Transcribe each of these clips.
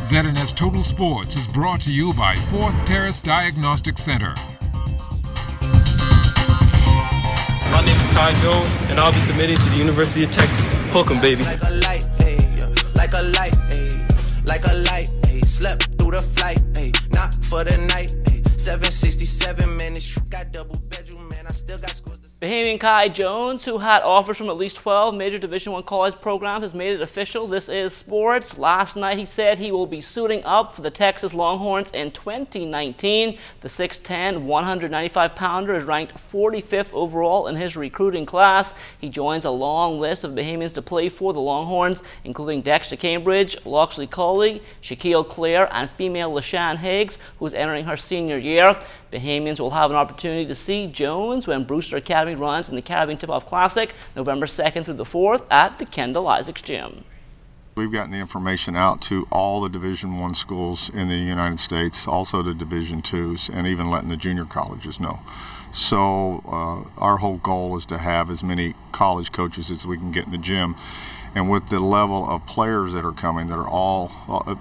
ZNS Total Sports is brought to you by 4th Terrace Diagnostic Center. My name is Kai Jones, and I'll be committed to the University of Texas. Hook 'em, baby. Like a light, ayy, like a light, ayy, like a light, ayy. Slept through the flight, ayy, not for the night, ayy. 767 minutes, got double bedroom, man. I still got scores. Bahamian Kai Jones, who had offers from at least 12 major Division I college programs, has made it official. This is sports. Last night he said he will be suiting up for the Texas Longhorns in 2019. The 6'10", 195-pounder is ranked 45th overall in his recruiting class. He joins a long list of Bahamians to play for the Longhorns, including Dexter Cambridge, Loxley Coley, Shaquille Clare, and female LaShawn Higgs, who is entering her senior year. Bahamians will have an opportunity to see Jones when Brewster Academy runs in the Caribbean Tip-Off Classic, November 2nd through the 4th at the Kendall Isaacs Gym. We've gotten the information out to all the Division I schools in the United States, also the Division IIs, and even letting the junior colleges know. So our whole goal is to have as many college coaches as we can get in the gym. And with the level of players that are coming, that are all,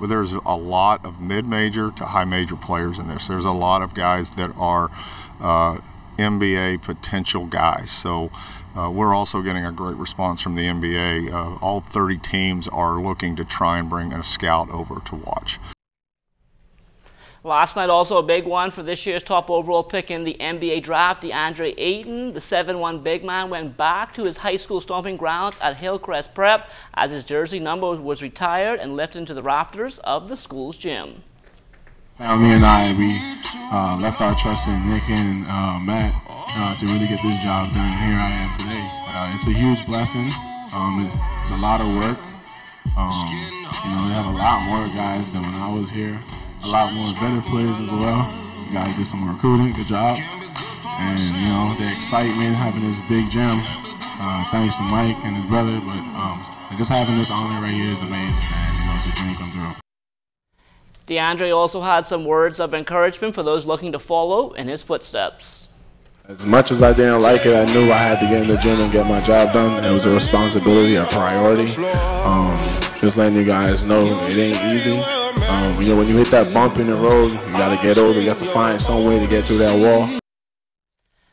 there's a lot of mid-major to high-major players in this. There's a lot of guys that are NBA potential guys. So we're also getting a great response from the NBA. All 30 teams are looking to try and bring a scout over to watch. Last night also a big one for this year's top overall pick in the NBA draft. DeAndre Ayton, the 7'1" big man, went back to his high school stomping grounds at Hillcrest Prep as his jersey number was retired and lifted into the rafters of the school's gym. Family and I, we left our trust in Nick and Matt to really get this job done. Here I am today. It's a huge blessing. It's a lot of work. You know, they have a lot more guys than when I was here. A lot more better players as well. You guys did some recruiting, good job. And you know, the excitement, having this big gym, thanks to Mike and his brother, but just having this honor right here is amazing, man. You know, it's a dream come true. DeAndre also had some words of encouragement for those looking to follow in his footsteps. As much as I didn't like it, I knew I had to get in the gym and get my job done. It was a responsibility, a priority. Just letting you guys know it ain't easy. You know, when you hit that bump in the road, you got to get over. You have to find some way to get through that wall.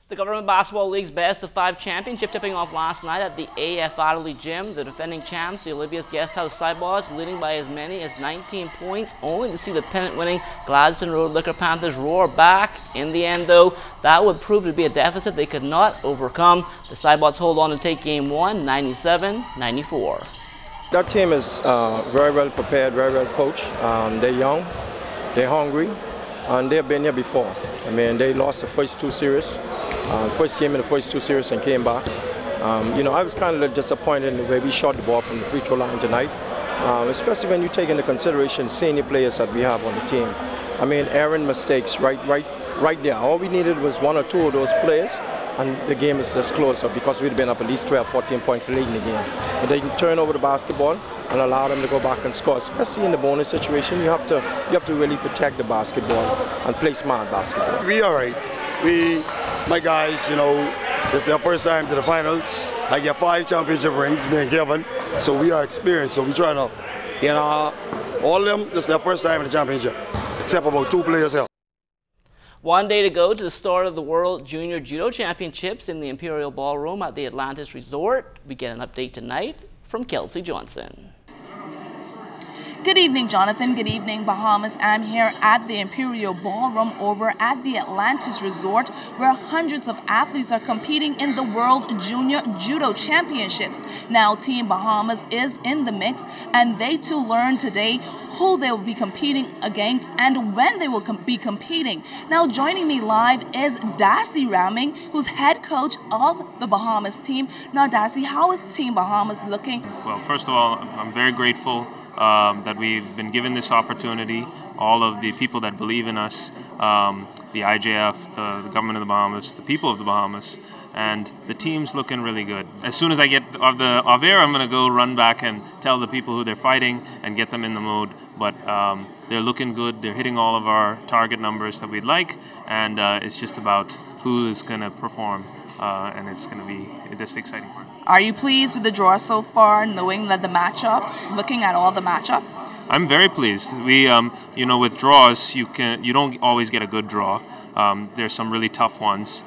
The Government Basketball League's Best of 5 championship tipping off last night at the AF Adderley Gym. The defending champs, the Olivia's Guesthouse Sideboards, leading by as many as 19 points, only to see the pennant-winning Gladstone Road Liquor Panthers roar back. In the end, though, that would prove to be a deficit they could not overcome. The Sideboards hold on to take Game 1, 97-94. That team is very well prepared, very well coached. They're young, they're hungry, and they've been here before. I mean, they lost the first 2 series, first game in the first 2 series and came back. You know, I was kind of disappointed in the way we shot the ball from the free throw line tonight, especially when you take into consideration senior players that we have on the team. I mean, errant mistakes right there. All we needed was 1 or 2 of those players, and the game is just closer because we'd been up at least 12, 14 points late in the game. But they can turn over the basketball and allow them to go back and score. Especially in the bonus situation, you have to really protect the basketball and play smart basketball. We all right. My guys, you know, this is their first time to the finals. I get 5 championship rings, me and Kevin. So we are experienced. So we try to, you know, all of them, this is their first time in the championship, except about 2 players here. One day to go to the start of the World Junior Judo Championships in the Imperial Ballroom at the Atlantis Resort. We get an update tonight from Kelsey Johnson. Good evening, Jonathan. Good evening, Bahamas. I'm here at the Imperial Ballroom over at the Atlantis Resort, where hundreds of athletes are competing in the World Junior Judo Championships. Now, Team Bahamas is in the mix, and they too learned today who they will be competing against and when they will be competing. Now, joining me live is Darcy Ramming, who's head coach of the Bahamas team. Now, Darcy, how is Team Bahamas looking? Well, first of all, I'm very grateful that we've been given this opportunity. All of the people that believe in us, the IJF, the government of the Bahamas, the people of the Bahamas, and the team's looking really good. As soon as I get off air, I'm going to go run back and tell the people who they're fighting and get them in the mood. But they're looking good. They're hitting all of our target numbers that we'd like, and it's just about who is going to perform, and it's going to be this exciting part. Are you pleased with the draw so far, knowing that the matchups, looking at all the matchups? I'm very pleased. We, you know, with draws, you don't always get a good draw. There's some really tough ones.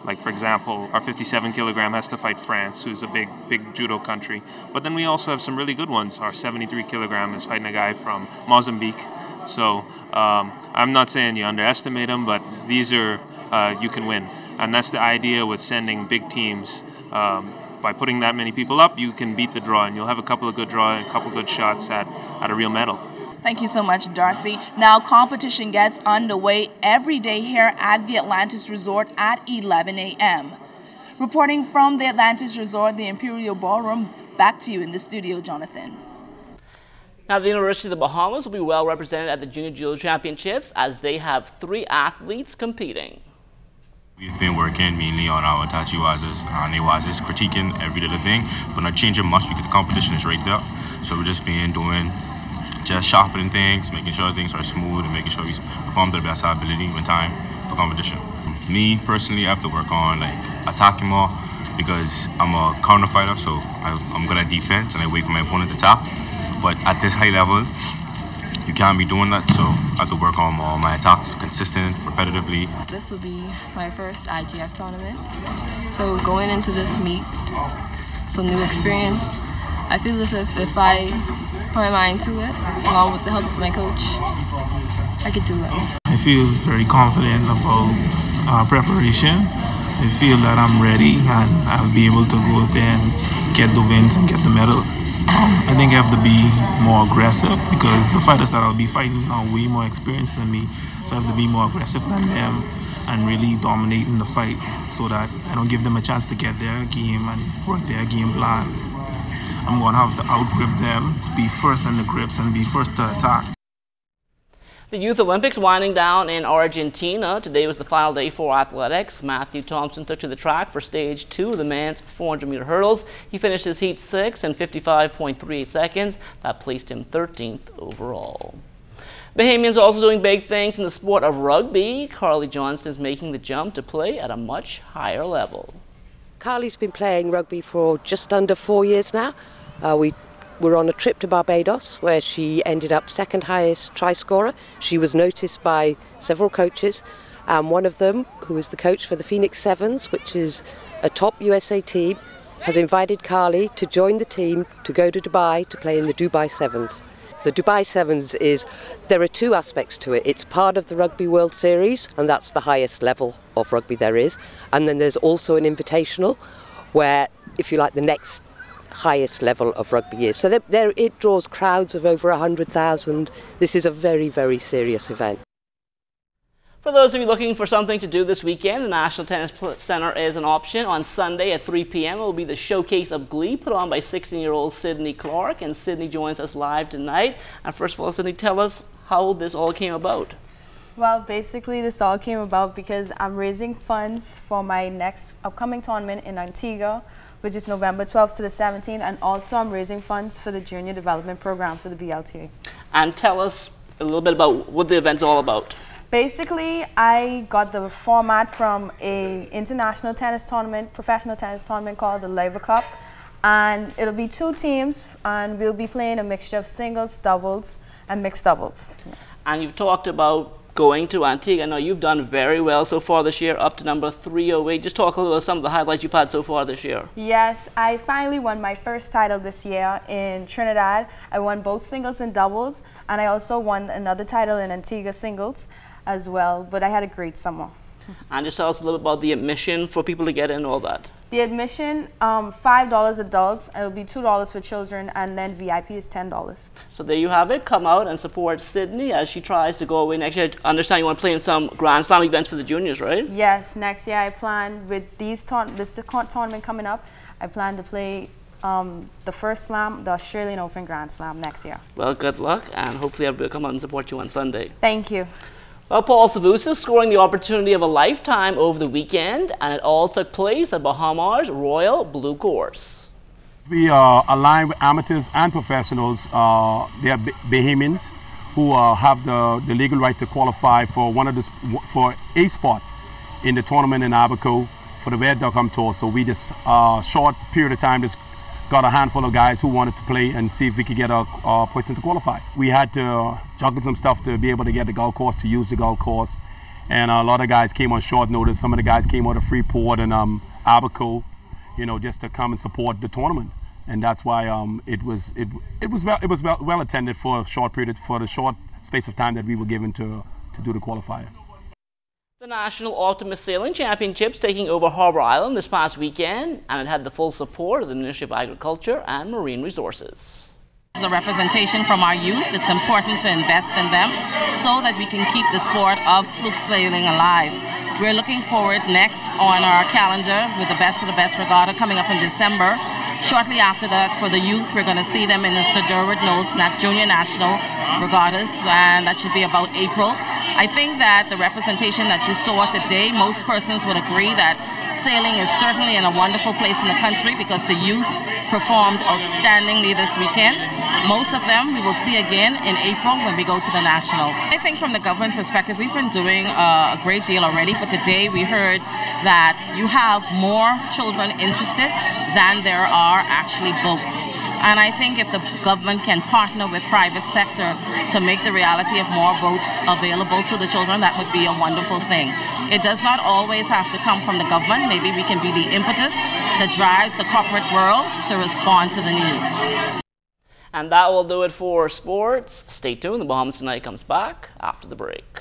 Like, for example, our 57 kilogram has to fight France, who's a big judo country. But then we also have some really good ones. Our 73 kilogram is fighting a guy from Mozambique. So I'm not saying you underestimate them, but these are, you can win. And that's the idea with sending big teams. By putting that many people up, you can beat the draw, and you'll have a couple of good draws and a couple of good shots at a real medal. Thank you so much, Darcy. Now, competition gets underway every day here at the Atlantis Resort at 11 a.m. Reporting from the Atlantis Resort, the Imperial Ballroom, back to you in the studio, Jonathan. Now, the University of the Bahamas will be well represented at the Junior Judo Championships as they have 3 athletes competing. We've been working mainly on our tachi wazas and wazas, critiquing every little thing, but not changing much because the competition is right there. So we're just sharpening things, making sure things are smooth, and making sure we perform to the best of our ability when time for competition. Me personally, I have to work on attacking more because I'm a counter fighter, so I'm good at defense and I wait for my opponent to tap. But at this high level, you can't be doing that, so I have to work on all my attacks consistent, repetitively. This will be my first IGF tournament. So going into this meet, some new experience. I feel as if I put my mind to it, along with the help of my coach, I could do it. I feel very confident about our preparation. I feel that I'm ready and I'll be able to go out there and get the wins and get the medal. I think I have to be more aggressive because the fighters that I'll be fighting are way more experienced than me. So I have to be more aggressive than them and really dominate in the fight so that I don't give them a chance to get their game and work their game plan. I'm going to have to outgrip them, be first in the grips, and be first to attack. The Youth Olympics winding down in Argentina. Today was the final day for athletics. Matthew Thompson took to the track for stage 2 of the men's 400-meter hurdles. He finished his heat 6 in 55.38 seconds. That placed him 13th overall. Bahamians are also doing big things in the sport of rugby. Carly Johnston is making the jump to play at a much higher level. Carly's been playing rugby for just under 4 years now. We were on a trip to Barbados where she ended up second highest try scorer. She was noticed by several coaches, and one of them, who is the coach for the Phoenix Sevens, which is a top USA team, has invited Carly to join the team to go to Dubai to play in the Dubai Sevens. The Dubai Sevens there are 2 aspects to it. It's part of the Rugby World Series, and that's the highest level of rugby there is. And then there's also an invitational where, if you like, the next highest level of rugby is. So it draws crowds of over 100,000. This is a very, very serious event. For those of you looking for something to do this weekend, the National Tennis Center is an option. On Sunday at 3 p.m. it will be the Showcase of Glee put on by 16-year-old Sydney Clark, and Sydney joins us live tonight. And first of all, Sydney, tell us how this all came about. Well, basically this all came about because I'm raising funds for my next upcoming tournament in Antigua, which is November 12th to the 17th, and also I'm raising funds for the Junior Development Program for the BLTA. And tell us a little bit about what the event's all about. Basically, I got the format from a international tennis tournament, professional tennis tournament called the Lever Cup, and it'll be 2 teams, and we'll be playing a mixture of singles, doubles, and mixed doubles. Yes. And you've talked about going to Antigua. I know you've done very well so far this year, up to number 308. Just talk a little about some of the highlights you've had so far this year. Yes, I finally won my first title this year in Trinidad. I won both singles and doubles, and I also won another title in Antigua singles as well, but I had a great summer. And just tell us a little bit about the admission for people to get in and all that. The admission, $5 adults, it'll be $2 for children, and then VIP is $10. So there you have it. Come out and support Sydney as she tries to go away next year. I understand you want to play in some Grand Slam events for the juniors, right? Yes, next year I plan, with this tournament coming up, I plan to play the first slam, the Australian Open Grand Slam next year. Well, good luck, and hopefully everybody will come out and support you on Sunday. Thank you. Well, Paul Savousa scoring the opportunity of a lifetime over the weekend, and it all took place at Bahamas Royal Blue Course. We are aligned with amateurs and professionals. They are Bahamians who have the legal right to qualify for for a spot in the tournament in Abaco for the Red Duck Tour. So we just short period of time just got a handful of guys who wanted to play and see if we could get a person to qualify. We had to juggle some stuff to be able to get the golf course, to use the golf course. And a lot of guys came on short notice. Some of the guys came out of Freeport and Abaco, you know, just to come and support the tournament. And that's why it was well attended for a short period, for the short space of time that we were given to do the qualifier. The National Optimist Sailing Championships taking over Harbour Island this past weekend, and it had the full support of the Ministry of Agriculture and Marine Resources. As a representation from our youth, it's important to invest in them so that we can keep the sport of sloop sailing alive. We're looking forward next on our calendar with the Best of the Best Regatta coming up in December. Shortly after that, for the youth, we're going to see them in the Sir Durward Knowles Junior National Regattas, and that should be about April. I think that the representation that you saw today, most persons would agree that sailing is certainly in a wonderful place in the country because the youth performed outstandingly this weekend. Most of them we will see again in April when we go to the Nationals. I think from the government perspective, we've been doing a great deal already, but today we heard that you have more children interested than there are actually boats. And I think if the government can partner with private sector to make the reality of more boats available to the children, that would be a wonderful thing. It does not always have to come from the government. Maybe we can be the impetus that drives the corporate world to respond to the need. And that will do it for sports. Stay tuned. The Bahamas Tonight comes back after the break.